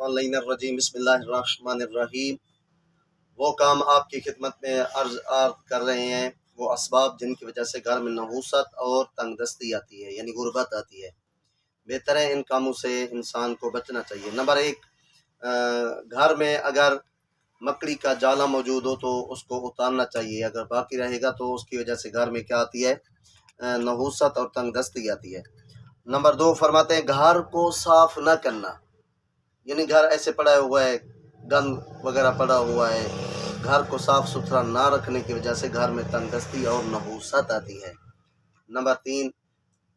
मिनश्शैतानिर्रजीम बिस्मिल्लाहिर्रहमानिर्रहीम। वो काम आपकी खिदमत में अर्ज कर रहे हैं, वो असबाब जिनकी वजह से घर में नहूसत और तंगदस्ती आती है, यानी गुर्बत आती है। बेहतर है इन कामों से इंसान को बचना चाहिए। नंबर एक, घर में अगर मकड़ी का जाला मौजूद हो तो उसको उतारना चाहिए। अगर बाकी रहेगा तो उसकी वजह से घर में क्या आती है, नहूसत और तंगदस्ती आती है। नंबर दो फरमाते हैं घर को साफ न करना, यानी घर ऐसे पड़ा हुआ है, गंद वगैरह पड़ा हुआ है, घर को साफ सुथरा ना रखने की वजह से घर में तंगदस्ती और नहूसत आती है। नंबर तीन,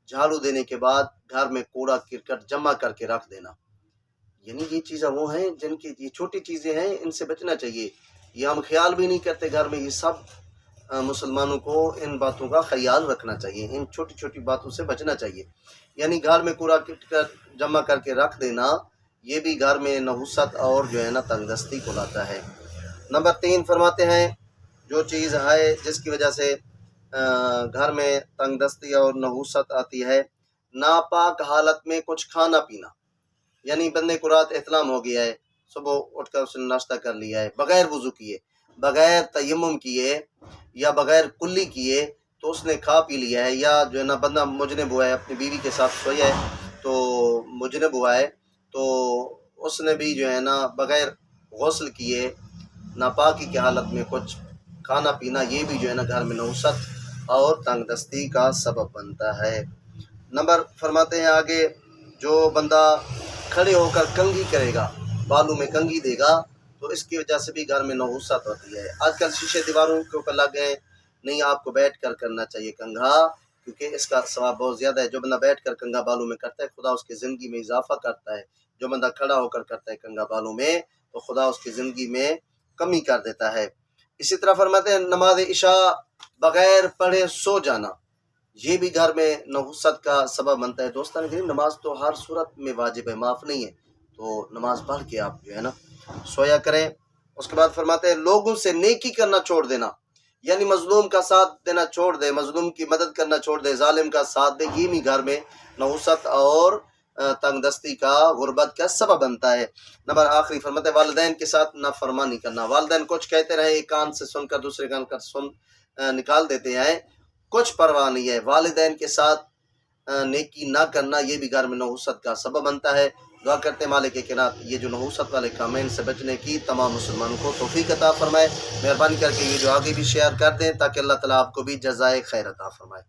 झाड़ू देने के बाद घर में कूड़ा करकट जमा करके रख देना, यानी ये चीज़ें वो हैं जिनकी ये छोटी चीज़ें हैं, इनसे बचना चाहिए। ये हम ख्याल भी नहीं करते घर में। ये सब मुसलमानों को इन बातों का ख्याल रखना चाहिए, इन छोटी छोटी बातों से बचना चाहिए। यानी घर में कूड़ा करकट जमा करके रख देना, ये भी घर में नहुसत और जो है ना तंगदस्ती को लाता है। नंबर तीन फरमाते हैं, जो चीज़ है जिसकी वजह से घर में तंगदस्ती और नहुसत आती है, नापाक हालत में कुछ खाना पीना। यानी बंदे को रात एहतलाम हो गया है, सुबह उठकर उसने नाश्ता कर लिया है, बगैर वुज़ू किए, बगैर तयम्मुम किए या बगैर कुल्ली किए तो उसने खा पी लिया है। या जो है ना बंदा मुजरिब हुआ है, अपनी बीवी के साथ सोया है तो मुजरिब हुआ है, तो उसने भी जो है ना बगैर गौसल किए नापाकी की हालत में कुछ खाना पीना, ये भी जो है ना घर में नहुसत और तंगदस्ती का सबब बनता है। नंबर फरमाते हैं आगे, जो बंदा खड़े होकर कंघी करेगा, बालों में कंघी देगा, तो इसकी वजह से भी घर में नहुसत होती है। आजकल शीशे दीवारों के ऊपर लग गए, नहीं आपको बैठ कर करना चाहिए कंघा, क्योंकि इसका सवाब बहुत ज़्यादा है। जो बंदा बैठ कर कंघा बालों में करता है, खुदा उसकी ज़िंदगी में इजाफा करता है। जो बंदा खड़ा होकर करता है कंघा बालों में, तो खुदा उसकी ज़िंदगी में कमी कर देता है। इसी तरह फरमाते हैं, नमाज इशा बग़ैर पढ़े सो जाना, ये भी घर में नहुसत का सबब बनता है। दोस्तों ने नमाज तो हर सूरत में वाजिब है, माफ़ नहीं है, तो नमाज पढ़ के आप जो है ना सोया करें। उसके बाद फरमाते हैं, लोगों से नेकी करना छोड़ देना, यानी मजलूम का साथ देना छोड़ दे, मजलूम की मदद करना छोड़ दे, जालिम का साथ दे, ये भी घर में नहुसत और तंगदस्ती का गुर्बत का सबब बनता है। नंबर आखिरी फरमाते हैं, वालिदैन के साथ नाफरमानी करना। वालिदैन कुछ कहते रहे, एक कान से सुनकर दूसरे कान कर सुन निकाल देते हैं, कुछ परवाह नहीं है। वालिदैन के साथ नेकी ना करना, ये भी घर में नहुसत का सबब बनता है। दुआ करते हैं मालिक के किनात ये जो नहुसत वाले काम हैं इनसे बचने की तमाम मुसलमानों को तौफीक अता फरमाए। मेहरबानी करके ये जो आगे भी शेयर कर दें ताकि अल्लाह ताला आपको भी जज़ाए खैर अता फरमाए।